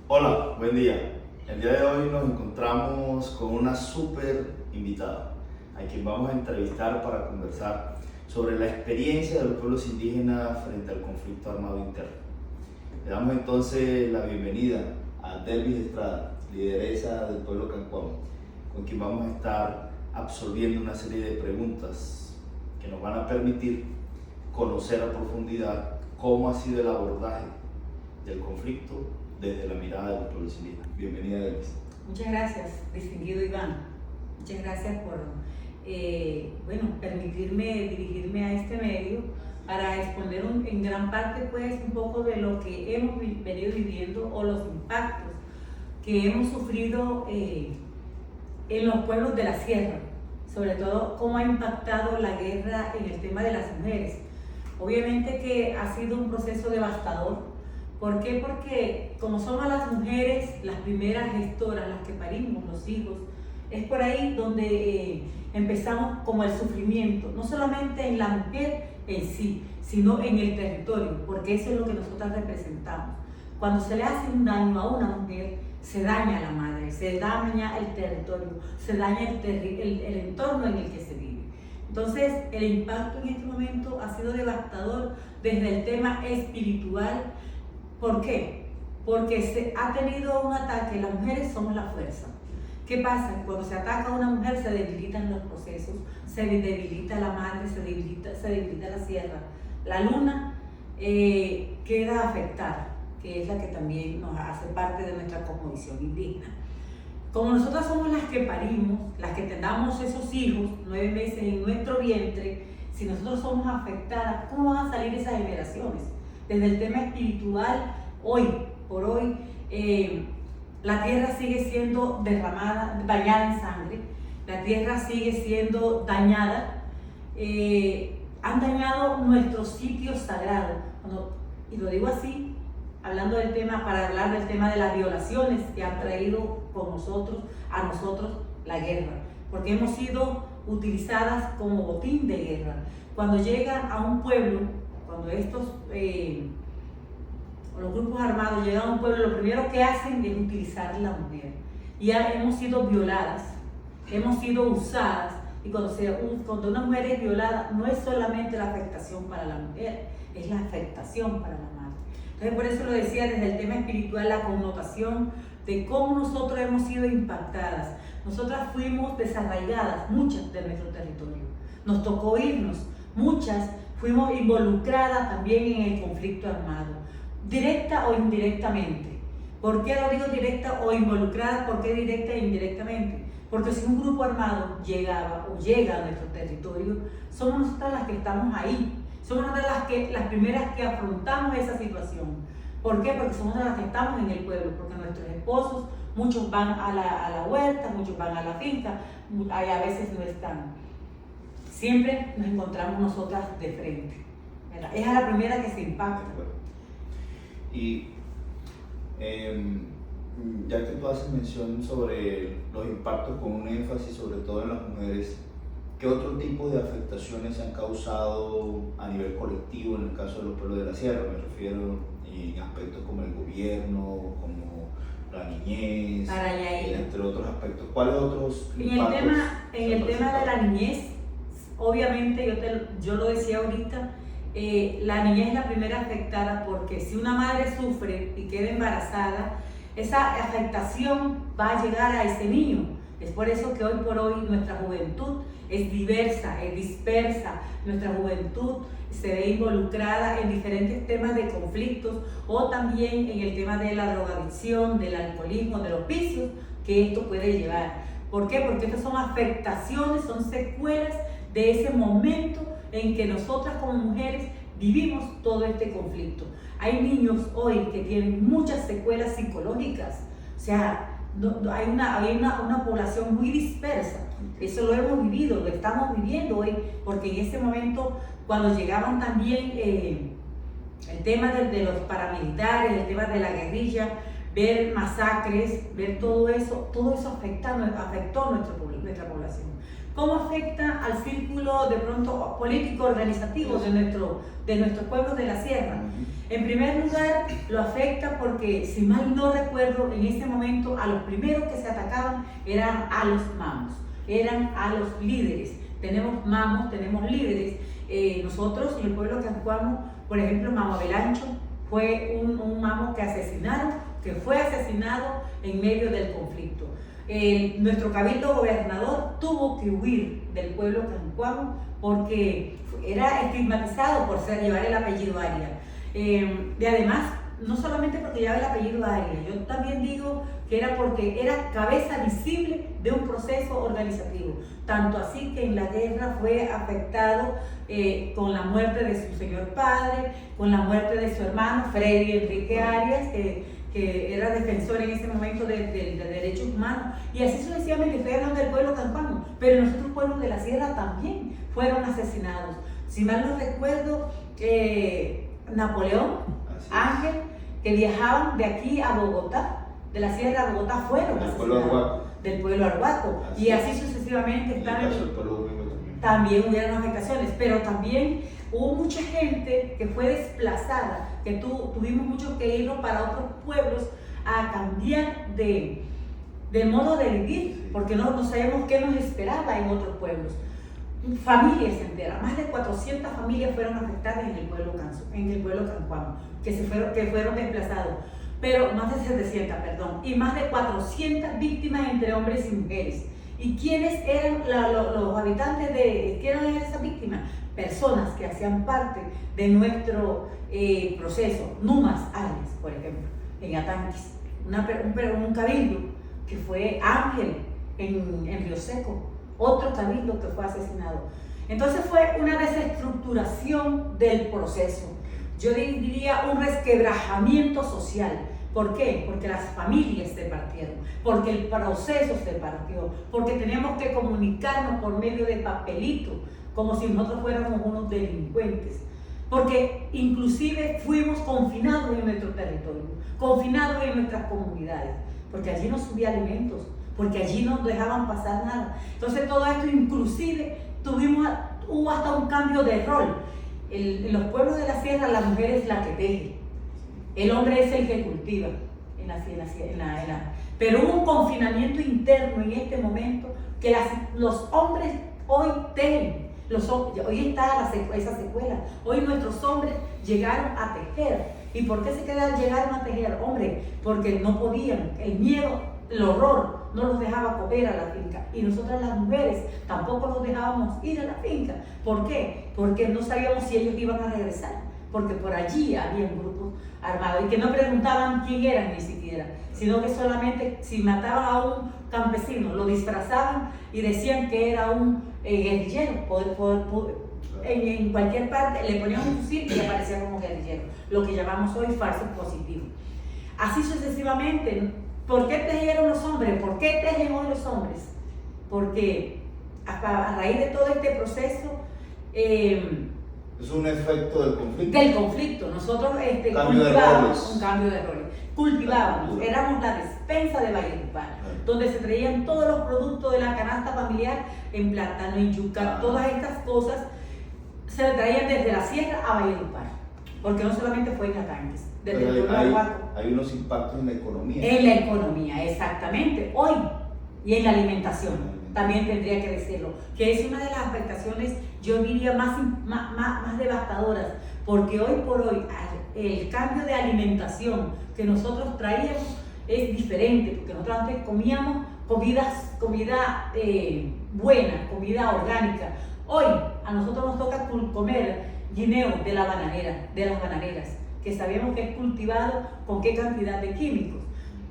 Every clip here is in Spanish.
Hola, buen día. El día de hoy nos encontramos con una súper invitada, a quien vamos a entrevistar para conversar sobre la experiencia de los pueblos indígenas frente al conflicto armado interno. Le damos entonces la bienvenida a Delvis Estrada, lideresa del pueblo Cancuamo, con quien vamos a estar absorbiendo una serie de preguntas que nos van a permitir conocer a profundidad cómo ha sido el abordaje del conflicto desde la mirada de los pueblos indígenas. Bienvenida, Delvis. Muchas gracias, distinguido Iván. Muchas gracias por permitirme dirigirme a este medio para exponer en gran parte pues, un poco de lo que hemos venido viviendo o los impactos que hemos sufrido en los pueblos de la sierra, sobre todo cómo ha impactado la guerra en el tema de las mujeres. Obviamente que ha sido un proceso devastador. ¿Por qué? Porque como somos las mujeres las primeras gestoras, las que parimos los hijos, es por ahí donde empezamos como el sufrimiento, no solamente en la mujer en sí, sino en el territorio, porque eso es lo que nosotras representamos. Cuando se le hace un daño a una mujer, se daña a la madre, se daña el territorio, se daña el entorno en el que se vive. Entonces, el impacto en este momento ha sido devastador desde el tema espiritual. ¿Por qué? Porque se ha tenido un ataque, las mujeres somos la fuerza. ¿Qué pasa? Cuando se ataca a una mujer se debilitan los procesos, se debilita la madre, se debilita la sierra. La luna queda afectada, que es la que también nos hace parte de nuestra cosmovisión indígena. Como nosotras somos las que parimos, las que tengamos esos hijos, 9 meses en nuestro vientre, si nosotros somos afectadas, ¿cómo van a salir esas generaciones? Desde el tema espiritual, hoy por hoy, la tierra sigue siendo derramada, bañada en sangre, la tierra sigue siendo dañada, han dañado nuestros sitios sagrados, y lo digo así, hablando del tema, para hablar del tema de las violaciones que han traído a nosotros la guerra, porque hemos sido utilizadas como botín de guerra. Cuando llegan a un pueblo, cuando los grupos armados llegan a un pueblo, lo primero que hacen es utilizar a la mujer. Ya hemos sido violadas, hemos sido usadas, y cuando una mujer es violada, no es solamente la afectación para la mujer, es la afectación para la madre. Entonces, por eso lo decía desde el tema espiritual, la connotación de cómo nosotros hemos sido impactadas. Nosotras fuimos desarraigadas, muchas de nuestro territorio. Nos tocó irnos, muchas fuimos involucradas también en el conflicto armado, directa o indirectamente. ¿Por qué lo digo directa o involucrada? ¿Por qué directa e indirectamente? Porque si un grupo armado llegaba o llega a nuestro territorio, somos nosotras las que estamos ahí, somos nosotras las primeras que afrontamos esa situación. ¿Por qué? Porque somos las que estamos en el pueblo, porque nuestros esposos, muchos van a la huerta, muchos van a la finca, ahí a veces no están. Siempre nos encontramos nosotras de frente, ¿verdad? Es a la primera que se impacta. Y ya que tú haces mención sobre los impactos con un énfasis sobre todo en las mujeres, ¿qué otro tipo de afectaciones se han causado a nivel colectivo en el caso de los pueblos de la sierra? Me refiero en aspectos como el gobierno, como la niñez, entre otros aspectos. ¿Cuáles otros impactos? En el tema de la niñez, obviamente, yo lo decía ahorita, la niñez es la primera afectada, porque si una madre sufre y queda embarazada, esa afectación va a llegar a ese niño. Es por eso que hoy por hoy nuestra juventud es diversa, es dispersa, nuestra juventud se ve involucrada en diferentes temas de conflictos, o también en el tema de la drogadicción, del alcoholismo, de los vicios que esto puede llevar. ¿Por qué? Porque estas son afectaciones, son secuelas de ese momento en que nosotras como mujeres vivimos todo este conflicto. Hay niños hoy que tienen muchas secuelas psicológicas, o sea, hay una población muy dispersa. Eso lo hemos vivido, lo estamos viviendo hoy, porque en ese momento, cuando llegaban también el tema de los paramilitares, el tema de la guerrilla, ver masacres, ver todo eso afectó nuestra población. ¿Cómo afecta al círculo de pronto político organizativo de nuestros pueblos de la sierra? En primer lugar, lo afecta porque, si mal no recuerdo, en ese momento a los primeros que se atacaban eran a los mamos, eran a los líderes. Tenemos mamos, tenemos líderes. Nosotros en el pueblo Cancuamo, por ejemplo, Mamo Abelancho fue un mamo que asesinaron, que fue asesinado en medio del conflicto. Nuestro cabildo gobernador tuvo que huir del pueblo Cancuamo porque era estigmatizado por llevar el apellido Aria. Y además, no solamente porque llevaba el apellido Aria, yo también digo que era porque era cabeza visible de un proceso organizativo. Tanto así que en la guerra fue afectado con la muerte de su señor padre, con la muerte de su hermano, Freddy Enrique Arias, que era defensor en ese momento de derechos humanos, y así sucesivamente. Estoy hablando del pueblo Cancuamo, pero en otros pueblos de la sierra también fueron asesinados. Si mal no recuerdo, Napoleón, Ángel, que viajaban de aquí a Bogotá, de la sierra a Bogotá, fueron asesinados del pueblo Arhuaco, y así sucesivamente también hubieron afectaciones, pero también hubo mucha gente que fue desplazada, que tuvimos mucho que irnos para otros pueblos a cambiar de modo de vivir, porque no sabíamos qué nos esperaba en otros pueblos. Familias enteras, más de 400 familias fueron afectadas en el pueblo Cancuamo, que fueron desplazados, pero más de 700, perdón, y más de 400 víctimas entre hombres y mujeres. ¿Y quiénes eran los habitantes quiénes eran esas víctimas? Personas que hacían parte de nuestro proceso. Numas Arias, por ejemplo, en Atanquis, un cabildo que fue Ángel en Río Seco, otro cabildo que fue asesinado. Entonces fue una desestructuración del proceso, yo diría un resquebrajamiento social. ¿Por qué? Porque las familias se partieron, porque el proceso se partió, porque teníamos que comunicarnos por medio de papelito, como si nosotros fuéramos unos delincuentes, porque inclusive fuimos confinados en nuestro territorio, confinados en nuestras comunidades, porque allí no subía alimentos, porque allí no dejaban pasar nada. Entonces todo esto inclusive hubo hasta un cambio de rol. En los pueblos de la sierra la mujer es la que teje, el hombre es el que cultiva, pero hubo un confinamiento interno en este momento que los hombres hoy tejen, hoy está esa secuela, hoy nuestros hombres llegaron a tejer. ¿Y por qué llegaron a tejer? Hombre, porque no podían, el miedo, el horror no los dejaba comer a la finca, y nosotras las mujeres tampoco los dejábamos ir a la finca. ¿Por qué? Porque no sabíamos si ellos iban a regresar, porque por allí había grupos armados y que no preguntaban quién eran ni siquiera, sino que solamente si mataban a un campesino lo disfrazaban y decían que era un guerrillero. En cualquier parte le ponían un fusil y aparecía como guerrillero, lo que llamamos hoy falso positivo. Así sucesivamente. ¿Por qué tejieron los hombres? ¿Por qué tejen hoy los hombres? Porque a raíz de todo este proceso es un efecto del conflicto. Del conflicto. Nosotros cultivábamos un cambio de roles. Cultivábamos, éramos la despensa de Valledupar, donde se traían todos los productos de la canasta familiar, en plátano, en yuca, todas estas cosas se traían desde la sierra a Valledupar, porque no solamente fue en Atanquis, desde el pueblo Arhuaco. Hay unos impactos en la economía. En la economía, exactamente, hoy, y en la alimentación. También tendría que decirlo, que es una de las afectaciones, yo diría, más devastadoras, porque hoy por hoy el cambio de alimentación que nosotros traíamos es diferente, porque nosotros antes comíamos comida buena, comida orgánica. Hoy a nosotros nos toca comer guineo de las bananeras, que sabemos que es cultivado con qué cantidad de químicos.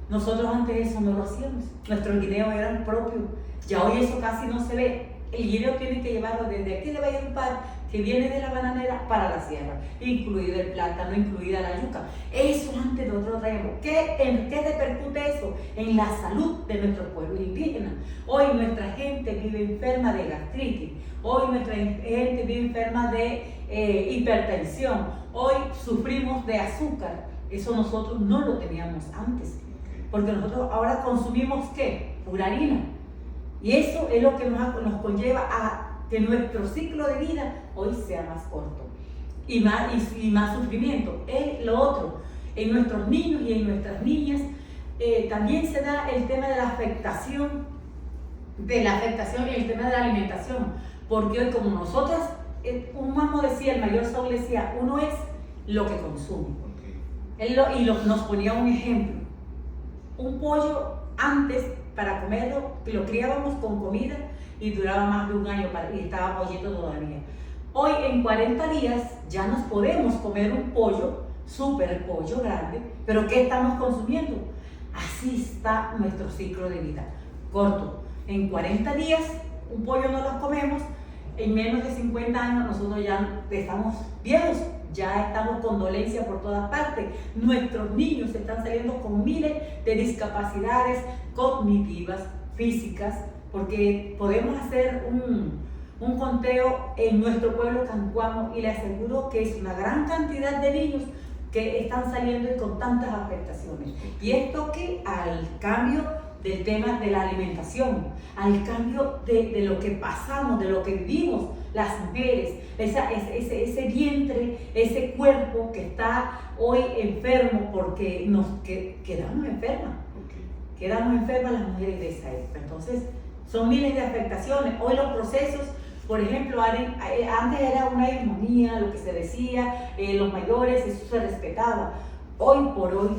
Nosotros antes eso no lo hacíamos, nuestros guineos eran propios. Ya hoy eso casi no se ve. El guineo tiene que llevarlo desde aquí de Valledupar, que viene de la bananera, para la sierra, incluido el plátano, incluida la yuca. Eso antes nosotros traemos. ¿En qué repercute eso? En la salud de nuestro pueblo indígena. Hoy nuestra gente vive enferma de gastritis, hoy nuestra gente vive enferma de hipertensión, hoy sufrimos de azúcar. Eso nosotros no lo teníamos antes, porque nosotros ahora consumimos ¿qué? Pura harina. Y eso es lo que nos conlleva a que nuestro ciclo de vida hoy sea más corto y más sufrimiento. Es lo otro, en nuestros niños y en nuestras niñas también se da el tema de la afectación y el tema de la alimentación, porque hoy como nosotras, un mamá decía, el mayor Saúl decía, uno es lo que consume. Nos ponía un ejemplo, un pollo antes para comerlo, lo criábamos con comida y duraba más de un año y estaba pollito todavía. Hoy en 40 días ya nos podemos comer un pollo, súper pollo grande, pero ¿qué estamos consumiendo? Así está nuestro ciclo de vida, corto. En 40 días un pollo no lo comemos, en menos de 50 años nosotros ya estamos viejos, ya estamos con dolencia por todas partes. Nuestros niños están saliendo con miles de discapacidades cognitivas, físicas, porque podemos hacer un conteo en nuestro pueblo Cancuamo y le aseguro que es una gran cantidad de niños que están saliendo y con tantas afectaciones. Y esto que al cambio del tema de la alimentación, al cambio de lo que pasamos, de lo que vivimos las mujeres, ese vientre, ese cuerpo que está hoy enfermo porque quedamos enfermas. Quedamos enfermas las mujeres de esa época. Entonces, son miles de afectaciones. Hoy los procesos, por ejemplo, antes era una armonía, lo que se decía, los mayores, eso se respetaba. Hoy por hoy,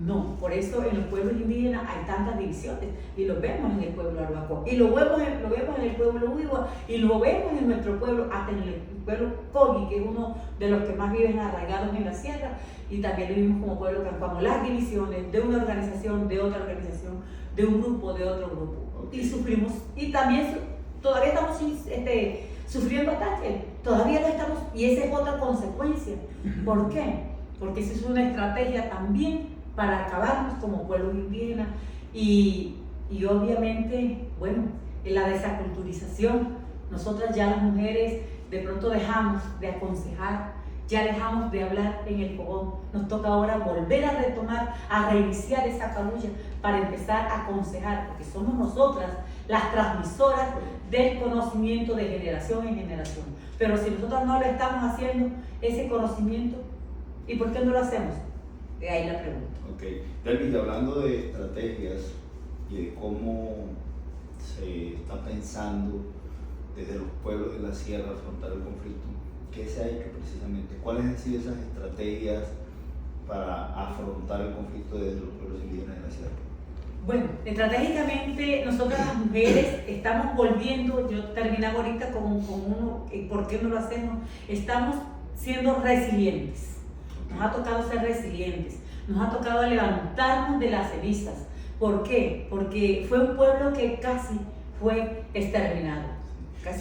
no. Por eso en los pueblos indígenas hay tantas divisiones. Y lo vemos en el pueblo Arhuaco, y lo vemos en el pueblo Huigua, y lo vemos en nuestro pueblo, hasta en el pueblo Cogi, que es uno de los que más viven arraigados en la sierra. Y también lo vimos como pueblo Cancuamo, las divisiones de una organización, de otra organización, de un grupo, de otro grupo. Okay. Y sufrimos, y también todavía estamos sufriendo ataques, todavía lo estamos, y esa es otra consecuencia. ¿Por qué? Porque esa es una estrategia también para acabarnos como pueblos indígenas y obviamente, bueno, en la desaculturización, nosotras ya las mujeres de pronto dejamos de aconsejar, ya dejamos de hablar en el fogón, nos toca ahora volver a retomar, a reiniciar esa cabulla para empezar a aconsejar, porque somos nosotras las transmisoras del conocimiento de generación en generación. Pero si nosotros no lo estamos haciendo, ese conocimiento, ¿y por qué no lo hacemos? De ahí la pregunta. Ok, Delvis, hablando de estrategias y de cómo se está pensando desde los pueblos de la sierra afrontar el conflicto, ¿qué se ha hecho precisamente? ¿Cuáles han sido esas estrategias para afrontar el conflicto desde los pueblos indígenas de la sierra? Bueno, estratégicamente nosotras las mujeres estamos volviendo, yo terminaba ahorita con uno, ¿por qué no lo hacemos? Estamos siendo resilientes, nos ha tocado ser resilientes, nos ha tocado levantarnos de las cenizas. ¿Por qué? Porque fue un pueblo que casi fue exterminado.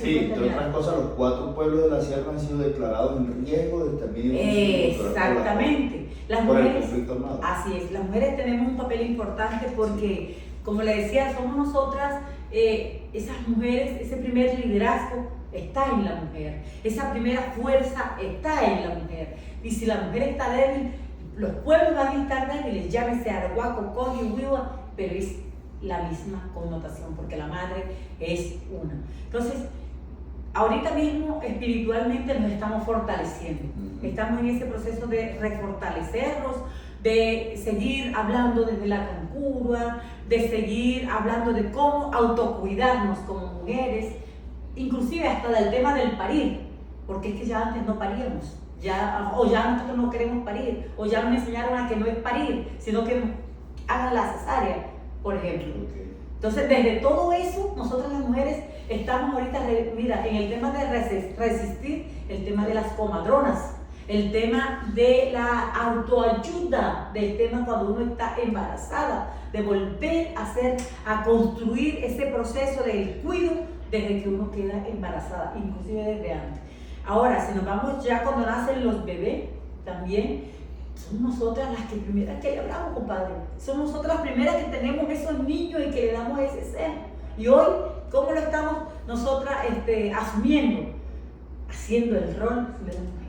Sí, entre otras cosas, los 4 pueblos de la sierra han sido declarados en riesgo de exterminio. Exactamente. Las mujeres, el conflicto armado. Así es, las mujeres tenemos un papel importante porque, como le decía, somos nosotras, esas mujeres, ese primer liderazgo está en la mujer, esa primera fuerza está en la mujer. Y si la mujer está débil, los pueblos van a estar débiles, llámese Arhuaco, Cogi, Huigua, pero es la misma connotación, porque la madre es una. Entonces, ahorita mismo espiritualmente nos estamos fortaleciendo. Estamos en ese proceso de refortalecernos, de seguir hablando desde la cancurua, de seguir hablando de cómo autocuidarnos como mujeres, inclusive hasta del tema del parir, porque es que ya antes no paríamos, o ya nosotros no queremos parir, o ya nos enseñaron a que no es parir, sino que hagan la cesárea, por ejemplo. Okay. Entonces, desde todo eso, nosotras las mujeres estamos ahorita, mira, en el tema de resistir, el tema de las comadronas, el tema de la autoayuda, del tema cuando uno está embarazada, de volver a construir ese proceso del cuidado desde que uno queda embarazada, inclusive desde antes. Ahora, si nos vamos ya cuando nacen los bebés, también somos nosotras las que primeras que le hablamos, compadre. Somos nosotras las primeras que tenemos esos niños y que le damos ese seno. Y hoy, ¿cómo lo estamos nosotras asumiendo? Haciendo el rol de la mujer.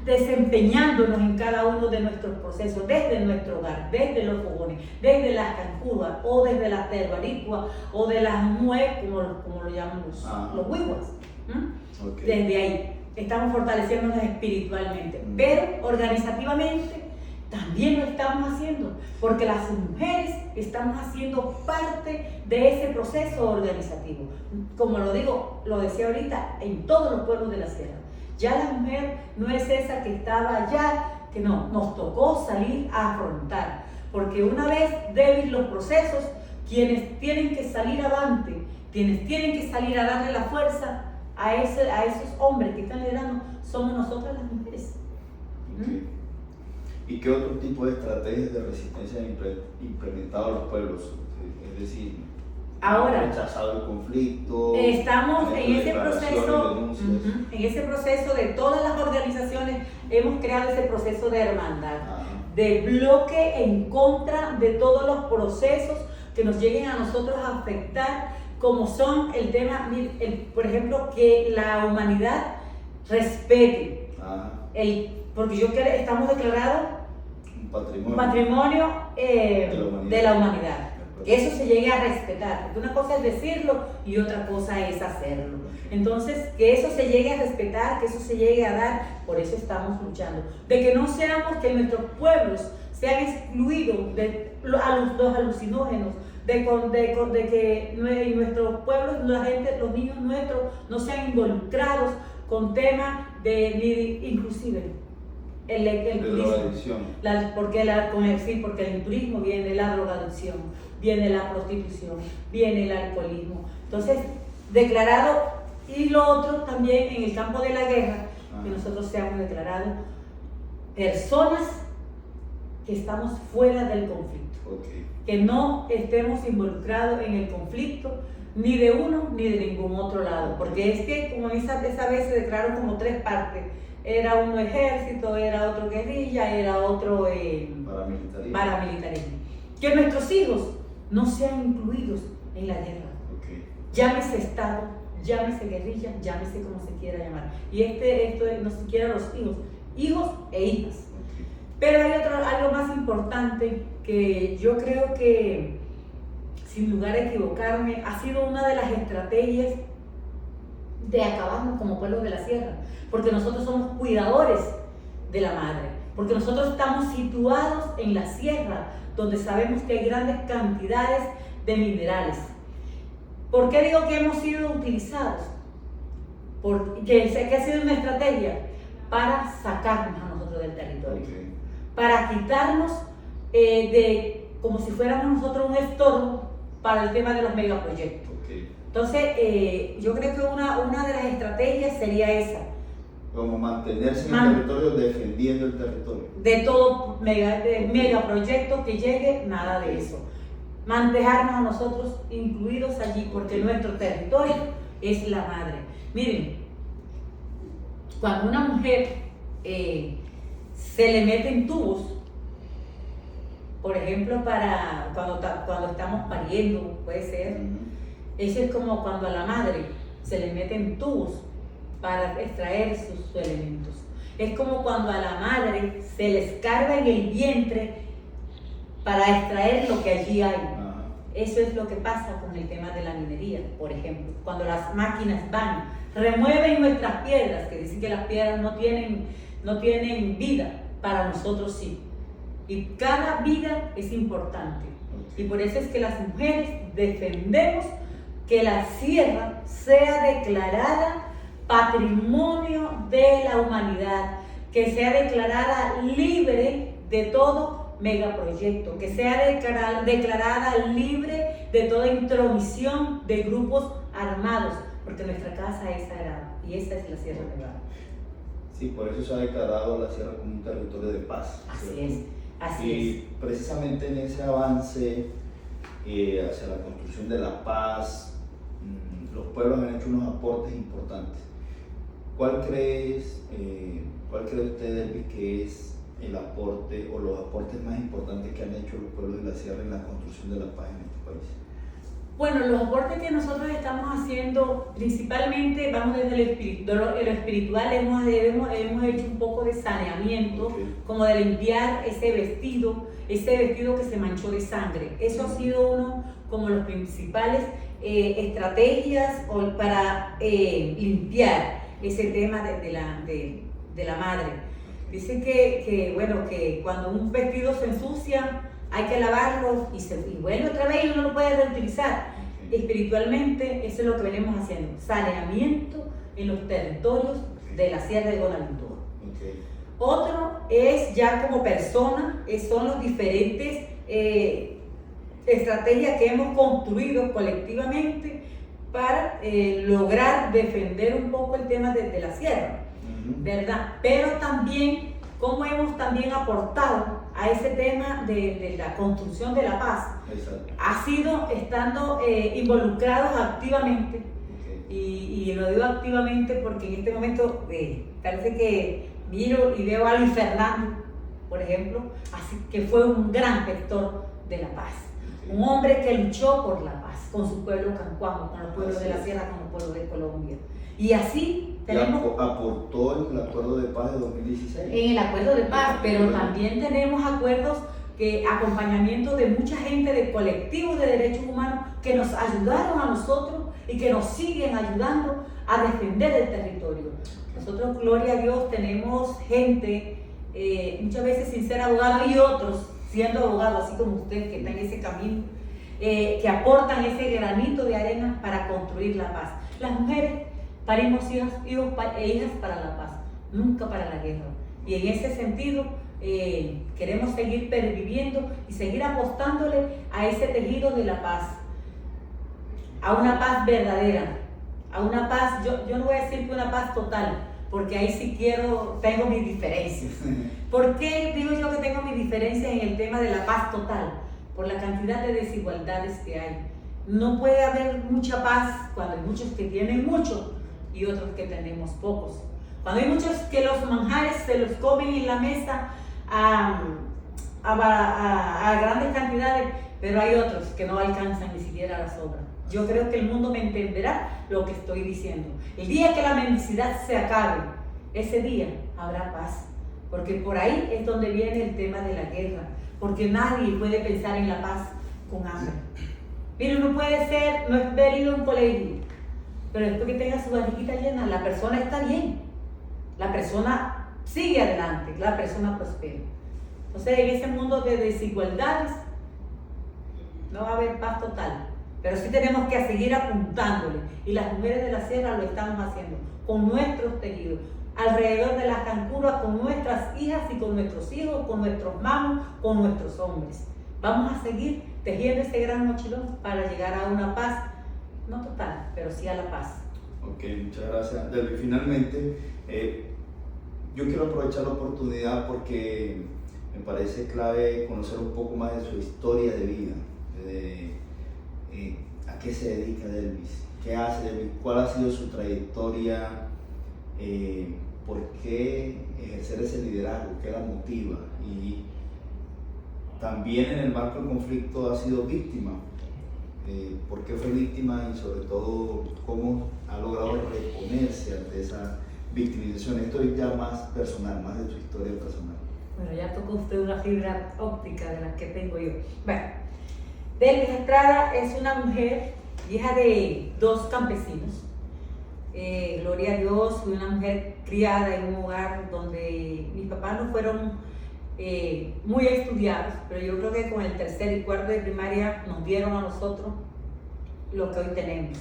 desempeñándonos en cada uno de nuestros procesos, desde nuestro hogar, desde los fogones, desde las cancudas, o desde las terbaricua, o de las nuez, como lo llaman los huiguas. Okay. Desde ahí estamos fortaleciéndonos espiritualmente, pero organizativamente también lo estamos haciendo, porque las mujeres estamos haciendo parte de ese proceso organizativo. Como lo decía ahorita, en todos los pueblos de la sierra. Ya la mujer no es esa que estaba allá, que no, nos tocó salir a afrontar, porque una vez débil los procesos, quienes tienen que salir avante, quienes tienen que salir a darle la fuerza a esos hombres que están liderando, somos nosotras las mujeres. Okay. ¿Y qué otro tipo de estrategias de resistencia han implementado los pueblos? Es decir, ahora, ¿han rechazado el conflicto? Estamos en ese proceso, en ese proceso de todas las organizaciones, hemos creado ese proceso de hermandad, de bloque en contra de todos los procesos que nos lleguen a nosotros a afectar, como son el tema, por ejemplo, que la humanidad respete, porque estamos declarados un patrimonio de la humanidad. Que eso se llegue a respetar, porque una cosa es decirlo y otra cosa es hacerlo. Entonces, que eso se llegue a respetar, que eso se llegue a dar, por eso estamos luchando. De que no seamos, que nuestros pueblos sean excluidos de los alucinógenos, de que en nuestros pueblos los niños nuestros no sean involucrados con temas inclusive el turismo, porque el turismo viene la drogadicción, viene la prostitución, viene el alcoholismo. Entonces, declarado, y lo otro también en el campo de la guerra, que nosotros seamos declarados personas que estamos fuera del conflicto, que no estemos involucrados en el conflicto, ni de uno ni de ningún otro lado, porque es que como esa vez se declararon como tres partes. Era uno ejército, era otro guerrilla, era otro paramilitarismo. Que nuestros hijos no sean incluidos en la guerra. Llámese Estado, llámese guerrilla, llámese como se quiera llamar. Y esto es no siquiera los hijos e hijas. Pero hay algo más importante que yo creo que, sin lugar a equivocarme, ha sido una de las estrategias de acabarnos como pueblos de la sierra, porque nosotros somos cuidadores de la madre, porque nosotros estamos situados en la sierra, donde sabemos que hay grandes cantidades de minerales. ¿Por qué digo que hemos sido utilizados? Porque ha sido una estrategia para sacarnos a nosotros del territorio, para quitarnos como si fuéramos nosotros un estorbo para el tema de los megaproyectos. Entonces, yo creo que una de las estrategias sería esa. Como mantenerse en el territorio, defendiendo el territorio. De todo megaproyecto que llegue, nada de eso. Dejarnos a nosotros incluidos allí, porque nuestro territorio es la madre. Miren, cuando una mujer se le meten tubos, por ejemplo, cuando estamos pariendo, puede ser, eso es como cuando a la madre se le meten tubos para extraer sus elementos. Es como cuando a la madre se le escarba en el vientre para extraer lo que allí hay. Eso es lo que pasa con el tema de la minería, por ejemplo. Cuando las máquinas remueven nuestras piedras, que dicen que las piedras no tienen vida, para nosotros sí. Y cada vida es importante. Y por eso es que las mujeres defendemos que la sierra sea declarada patrimonio de la humanidad, que sea declarada libre de todo megaproyecto, que sea declarada libre de toda intromisión de grupos armados, porque nuestra casa es sagrada y esa es la Sierra Nevada. Sí, por eso se ha declarado la sierra como un territorio de paz. Así es. Y precisamente en ese avance hacia la construcción de la paz, los pueblos han hecho unos aportes importantes. ¿Cuál cree usted, Elvis, que es el aporte o los aportes más importantes que han hecho los pueblos de la sierra en la construcción de la paz en este país? Bueno, los aportes que nosotros estamos haciendo, principalmente, vamos desde lo espiritual, hemos hecho un poco de saneamiento, como de limpiar ese vestido que se manchó de sangre. Eso ha sido uno como los principales estrategias para limpiar ese tema de la madre. Dice que cuando un vestido se ensucia, hay que lavarlo y vuelve otra vez y uno lo puede reutilizar. Espiritualmente, eso es lo que venimos haciendo, saneamiento en los territorios de la Sierra de Buenaventura. Otro es ya como persona, son los diferentes estrategias que hemos construido colectivamente para lograr defender un poco el tema de la sierra, ¿verdad? Pero también, cómo hemos también aportado a ese tema de la construcción de la paz. Exacto. Ha sido estando involucrados activamente, y lo digo activamente porque en este momento parece que miro y veo a Luis Fernando, por ejemplo, así que fue un gran gestor de la paz, un hombre que luchó por la paz con su pueblo cancuamo, con los pueblos de la sierra, con los pueblos de Colombia. Y así tenemos... aportó en el acuerdo de paz de 2016. En el acuerdo de paz, pero también tenemos acuerdos acompañamiento de mucha gente de colectivos de derechos humanos que nos ayudaron a nosotros y que nos siguen ayudando a defender el territorio. Nosotros, gloria a Dios, tenemos gente, muchas veces sin ser abogados y otros siendo abogados, así como ustedes que están en ese camino, que aportan ese granito de arena para construir la paz. Las mujeres parimos hijos e hijas para la paz, nunca para la guerra. Y en ese sentido queremos seguir perviviendo y seguir apostándole a ese tejido de la paz, a una paz verdadera, a una paz, yo no voy a decir que una paz total, porque ahí sí tengo mis diferencias. ¿Por qué digo yo que tengo mis diferencias en el tema de la paz total? Por la cantidad de desigualdades que hay. No puede haber mucha paz cuando hay muchos que tienen mucho y otros que tenemos pocos. Cuando hay muchos que los manjares se los comen en la mesa a grandes cantidades, pero hay otros que no alcanzan ni siquiera la sobra. Yo creo que el mundo me entenderá lo que estoy diciendo. El día que la mendicidad se acabe, ese día habrá paz. Porque por ahí es donde viene el tema de la guerra. Porque nadie puede pensar en la paz con hambre. Mire, uno puede no haber ido a un colegio, pero después que tenga su barriguita llena, la persona está bien. La persona sigue adelante, la persona prospera. Entonces, en ese mundo de desigualdades, no va a haber paz total. Pero sí tenemos que seguir apuntándole. Y las mujeres de la sierra lo estamos haciendo con nuestros tejidos, alrededor de las cancuras, con nuestras hijas y con nuestros hijos, con nuestros mamos, con nuestros hombres. Vamos a seguir tejiendo ese gran mochilón para llegar a una paz, no total, pero sí a la paz. Ok, muchas gracias, Delvi. Finalmente, yo quiero aprovechar la oportunidad porque me parece clave conocer un poco más de su historia de vida, a qué se dedica Delvis, qué hace Delvis, cuál ha sido su trayectoria, por qué ejercer ese liderazgo, qué la motiva, y también en el marco del conflicto ha sido víctima, por qué fue víctima y sobre todo cómo ha logrado reponerse ante esa victimización. Esto es ya más personal, más de su historia personal. Bueno, ya tocó usted una fibra óptica de las que tengo yo. Bueno, Delvis Estrada es una mujer, hija de dos campesinos. Gloria a Dios, fui una mujer criada en un hogar donde mis papás no fueron muy estudiados, pero yo creo que con el tercer y cuarto de primaria nos dieron a nosotros lo que hoy tenemos.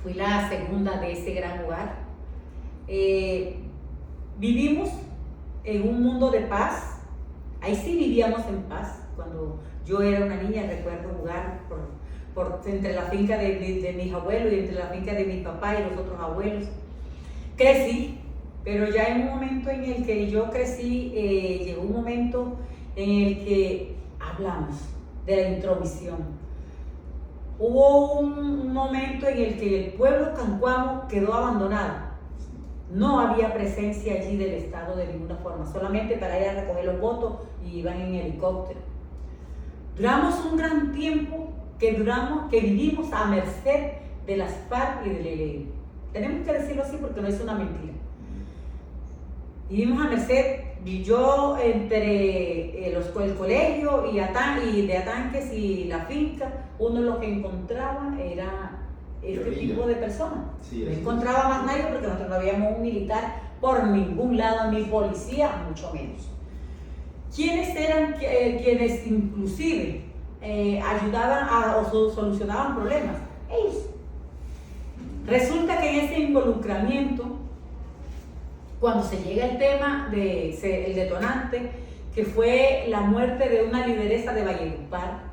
Fui la segunda de ese gran hogar. Vivimos en un mundo de paz. Ahí sí vivíamos en paz. Cuando yo era una niña recuerdo jugar entre la finca de mis abuelos y entre la finca de mi papá y los otros abuelos. Crecí, pero ya en un momento en el que yo crecí, llegó un momento en el que hablamos de la intromisión. Hubo un momento en el que el pueblo cancuamo quedó abandonado. No había presencia allí del Estado de ninguna forma, solamente para ir a recoger los votos y iban en helicóptero. Duramos un gran tiempo que vivimos a merced de las FARC y del ELN. Tenemos que decirlo así porque no es una mentira. Vivimos a merced, y yo entre el colegio y de Atanques y la finca, uno lo que encontraba era este tipo de personas. Sí, no encontraba más nadie porque nosotros no habíamos un militar por ningún lado, ni policía, mucho menos. ¿Quiénes eran quienes inclusive ayudaban o solucionaban problemas? Ellos. Resulta que en ese involucramiento, cuando se llega el tema el detonante, que fue la muerte de una lideresa de Valledupar,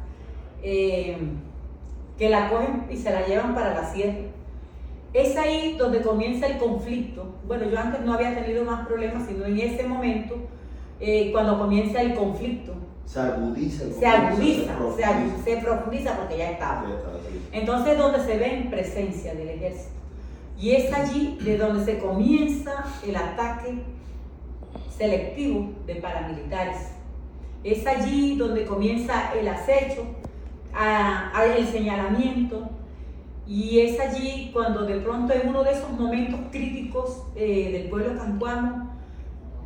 que la cogen y se la llevan para la sierra. Es ahí donde comienza el conflicto. Bueno, yo antes no había tenido más problemas, sino en ese momento, cuando comienza el conflicto. Se agudiza el conflicto. Se profundiza porque ya estaba. Entonces, donde se ve en presencia del ejército. Y es allí de donde se comienza el ataque selectivo de paramilitares. Es allí donde comienza el acecho, el señalamiento, y es allí cuando de pronto en uno de esos momentos críticos del pueblo cancuano,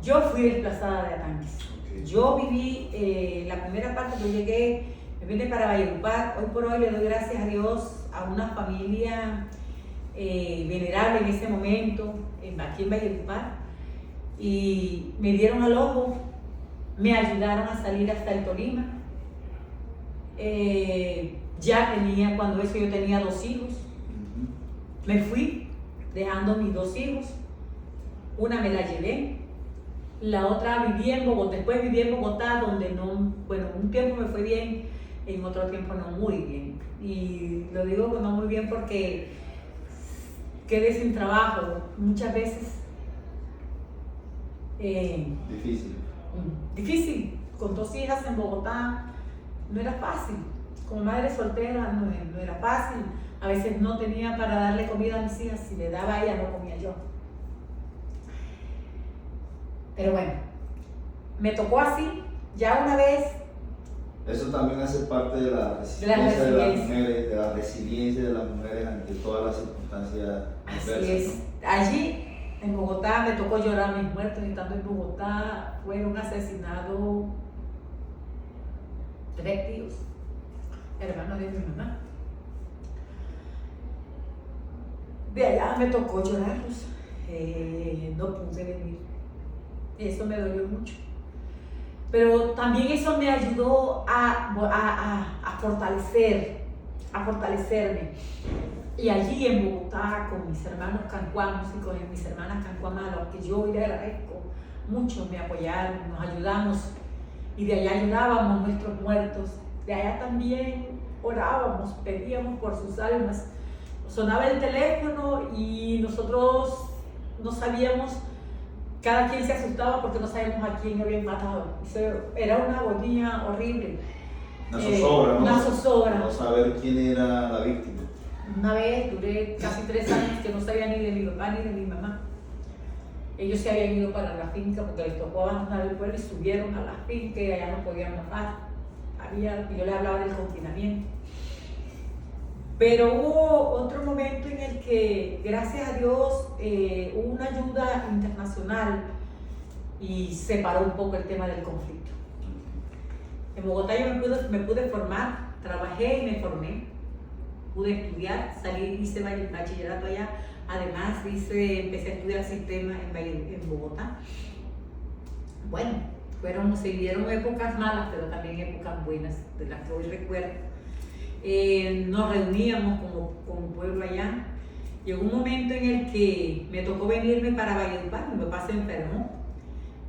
yo fui desplazada de Atanques. Okay. Yo viví la primera parte que llegué, me vine para Valledupar. Hoy por hoy le doy gracias a Dios a una familia venerable en ese momento, aquí en Valledupar, y me dieron al ojo, me ayudaron a salir hasta el Tolima. Cuando eso yo tenía 2 hijos, me fui dejando mis 2 hijos, una me la llevé, la otra viví en Bogotá, después viví en Bogotá, donde un tiempo me fue bien, en otro tiempo no muy bien, y lo digo no muy bien porque quedé sin trabajo, muchas veces. Difícil, con 2 hijas en Bogotá, no era fácil. Como madre soltera no era fácil. A veces no tenía para darle comida a mis hijas, si le daba a ella no comía yo. Pero bueno, me tocó así, ya una vez. Eso también hace parte de la resiliencia de las mujeres, de la resiliencia de las mujeres ante todas las circunstancias adversas. Así es. Allí, en Bogotá, me tocó llorar a mis muertos. Estando en Bogotá, fueron asesinados 3 tíos, hermanos de mi mamá. De allá me tocó llorarlos. No pude venir. Eso me dolió mucho. Pero también eso me ayudó a fortalecerme. Y allí en Bogotá, con mis hermanos cancuanos y con mis hermanas cancuanas, a los que yo le agradezco mucho, me apoyaron, nos ayudamos. Y de allá ayudábamos a nuestros muertos. De allá también orábamos, pedíamos por sus almas. Sonaba el teléfono y nosotros no sabíamos, cada quien se asustaba porque no sabíamos a quién habían matado. Era una agonía horrible. Una zozobra, ¿no? No saber quién era la víctima. Una vez duré casi 3 años que no sabía ni de mi papá ni de mi mamá. Ellos se habían ido para la finca porque les tocó abandonar el pueblo y subieron a la finca y allá no podían bajar. Yo le hablaba del confinamiento. Pero hubo otro momento en el que, gracias a Dios, hubo una ayuda internacional y se paró un poco el tema del conflicto. En Bogotá yo me pude formar, trabajé y me formé. Pude estudiar, hice bachillerato allá. Además, empecé a estudiar sistema en Bogotá. Bueno, se vivieron épocas malas, pero también épocas buenas, de las que hoy recuerdo. Nos reuníamos como pueblo allá. Llegó un momento en el que me tocó venirme para Valledupar, mi papá se enfermó.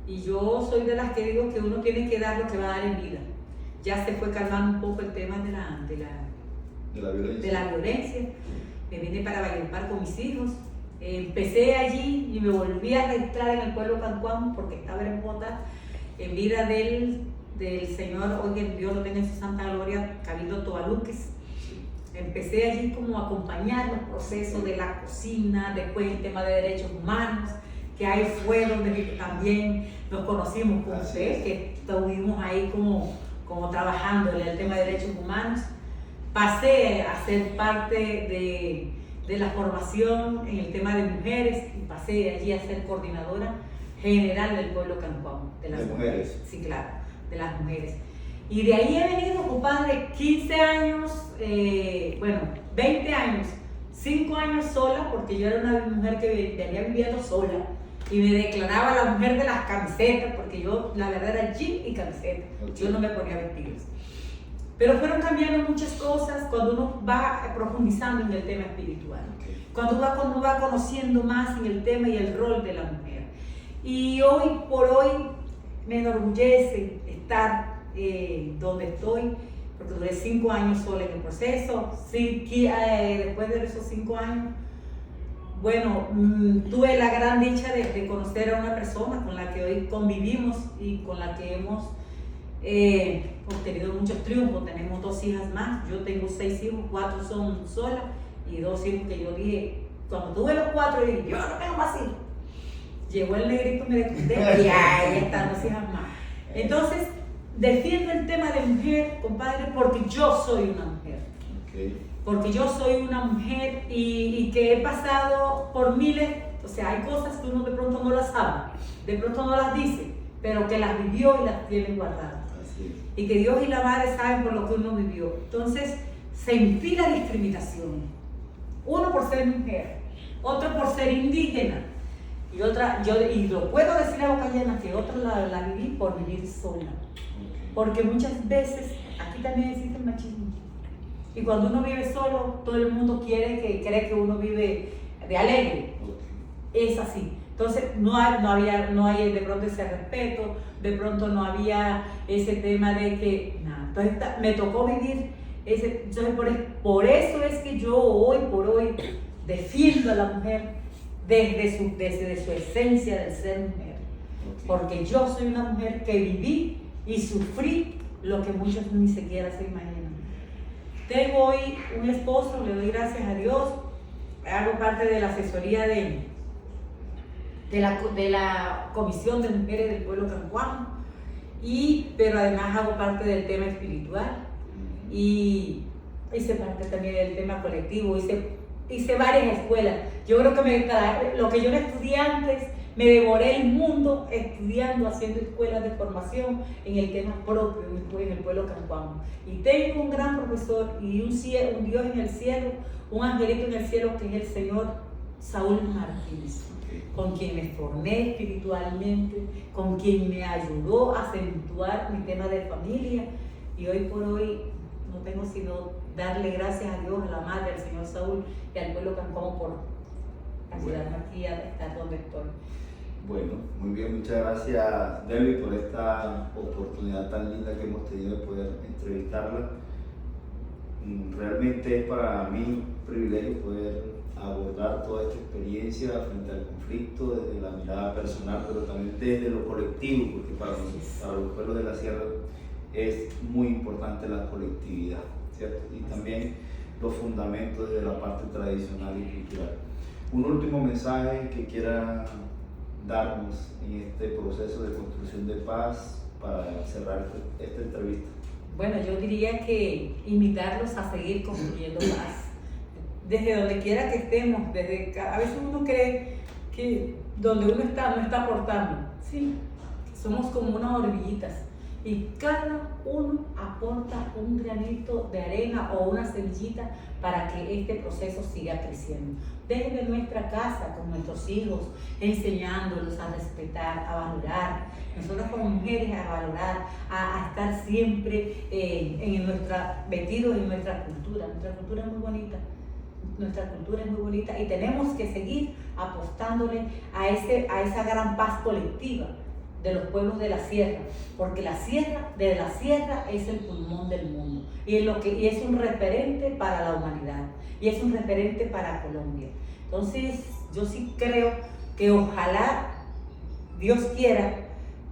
Y yo soy de las que digo que uno tiene que dar lo que va a dar en vida. Ya se fue calmando un poco el tema de la violencia. Me vine para Valledupar con mis hijos. Empecé allí y me volví a registrar en el pueblo cancuano porque estaba en Bogotá, en vida del señor, hoy que Dios lo tenga en su santa gloria, Cabildo Tobaluques. Empecé allí como a acompañar los procesos de la cocina, después el tema de derechos humanos, que ahí fue donde también nos conocimos con ustedes, que estuvimos ahí como como trabajándole al tema de derechos humanos. Pasé a ser parte de la formación en el tema de mujeres y pasé de allí a ser coordinadora general del pueblo cancuamo. ¿De las mujeres? Sí, claro, de las mujeres. Y de ahí he venido, compadre, 15 años, 20 años, 5 años sola, porque yo era una mujer que venía viviendo sola y me declaraba la mujer de las camisetas, porque yo, la verdad, era jean y camiseta. Okay. Yo no me ponía vestidos. Pero fueron cambiando muchas cosas cuando uno va profundizando en el tema espiritual. Okay. Cuando uno va conociendo más en el tema y el rol de la mujer. Y hoy por hoy me enorgullece estar donde estoy, porque duré 5 años sola en el proceso. Sí, después de esos 5 años, bueno, tuve la gran dicha de conocer a una persona con la que hoy convivimos y con la que hemos obtenido muchos triunfos. Tenemos 2 hijas más, yo tengo 6 hijos, 4 son solas y 2 hijos que yo dije, cuando tuve los 4, dije, yo no tengo más hijos. Llegó el negrito, me desconté y ahí están 2 hijas más. Entonces, defiendo el tema de mujer, compadre, porque yo soy una mujer. Okay. Porque yo soy una mujer y que he pasado por miles, o sea, hay cosas que uno de pronto no las sabe, de pronto no las dice, pero que las vivió y las tiene guardadas. Y que Dios y la madre saben por lo que uno vivió. Entonces, se inspira discriminación. Uno por ser mujer, otro por ser indígena, y otra, y lo puedo decir a boca llena, que otra la viví por vivir sola. Porque muchas veces aquí también existe el machismo. Y cuando uno vive solo, todo el mundo cree que uno vive de alegre. Es así. Entonces no hay de pronto ese respeto, de pronto no había ese tema de que, nada. Entonces me tocó vivir ese. Entonces por eso es que yo hoy por hoy defiendo a la mujer desde su esencia de ser mujer. Porque yo soy una mujer que viví y sufrí lo que muchos ni siquiera se imaginan. Tengo hoy un esposo, le doy gracias a Dios, hago parte de la asesoría de la Comisión de Mujeres del Pueblo Cancuamo, pero además hago parte del tema espiritual y hice parte también del tema colectivo, hice varias escuelas. Yo creo que lo que yo no estudié antes, me devoré el mundo estudiando, haciendo escuelas de formación en el tema propio, en el pueblo cancuamo. Y tengo un gran profesor y un Dios en el cielo, un angelito en el cielo que es el Señor Saúl Martínez, con quien me formé espiritualmente, con quien me ayudó a acentuar mi tema de familia. Y hoy por hoy no tengo sino darle gracias a Dios, a la madre, al Señor Saúl y al pueblo cancuamo por ayudarme aquí a estar donde estoy. Bueno, muy bien, muchas gracias Debbie por esta oportunidad tan linda que hemos tenido de poder entrevistarla. Realmente es para mí un privilegio poder abordar toda esta experiencia frente al conflicto desde la mirada personal, pero también desde lo colectivo, porque para los pueblos de la sierra es muy importante la colectividad, ¿cierto? Y también los fundamentos de la parte tradicional y cultural. Un último mensaje que quiera darnos en este proceso de construcción de paz para cerrar esta entrevista. Bueno, yo diría que invitarlos a seguir construyendo paz. Desde donde quiera que estemos, a veces uno cree que donde uno está no está aportando. Sí, somos como unas hormiguitas y cada uno aporta un granito de arena o una semillita para que este proceso siga creciendo. Desde nuestra casa, con nuestros hijos, enseñándolos a respetar, a valorar. Nosotros como mujeres a valorar, a estar siempre metidos en nuestra cultura. Nuestra cultura es muy bonita. Nuestra cultura es muy bonita y tenemos que seguir apostándole a esa gran paz colectiva de los pueblos de la sierra, porque la sierra es el pulmón del mundo y es un referente para la humanidad y es un referente para Colombia. Entonces yo sí creo que ojalá Dios quiera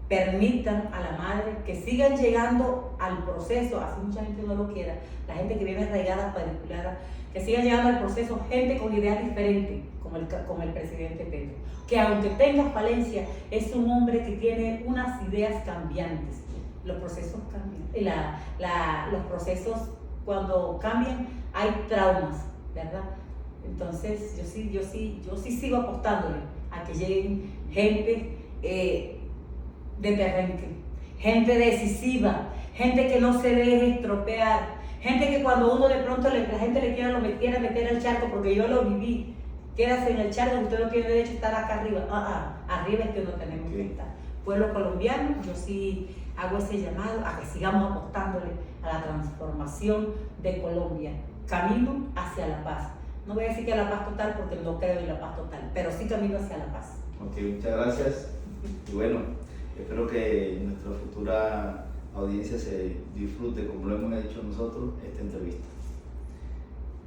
permitan a la madre que sigan llegando al proceso, así mucha gente no lo quiera, la gente que viene arraigada, particular, que sigan llegando al proceso gente con ideas diferentes, como el presidente Petro, que aunque tenga falencia, es un hombre que tiene unas ideas cambiantes, los procesos cambian. Y los procesos cuando cambian hay traumas, ¿verdad? Entonces yo sí sigo apostándole a que lleguen gente de perrenque, gente decisiva, gente que no se deje estropear, gente que cuando uno de pronto la gente le quiera meter al charco, porque yo lo viví, quédase en el charco, usted no tiene derecho a estar acá arriba. Arriba es que no tenemos que estar. Pueblo colombiano, yo sí hago ese llamado a que sigamos apostándole a la transformación de Colombia, camino hacia la paz. No voy a decir que la paz total porque no creo en la paz total, pero sí camino hacia la paz. Ok, muchas gracias. Y bueno, espero que nuestra futura audiencia se disfrute, como lo hemos hecho nosotros, esta entrevista.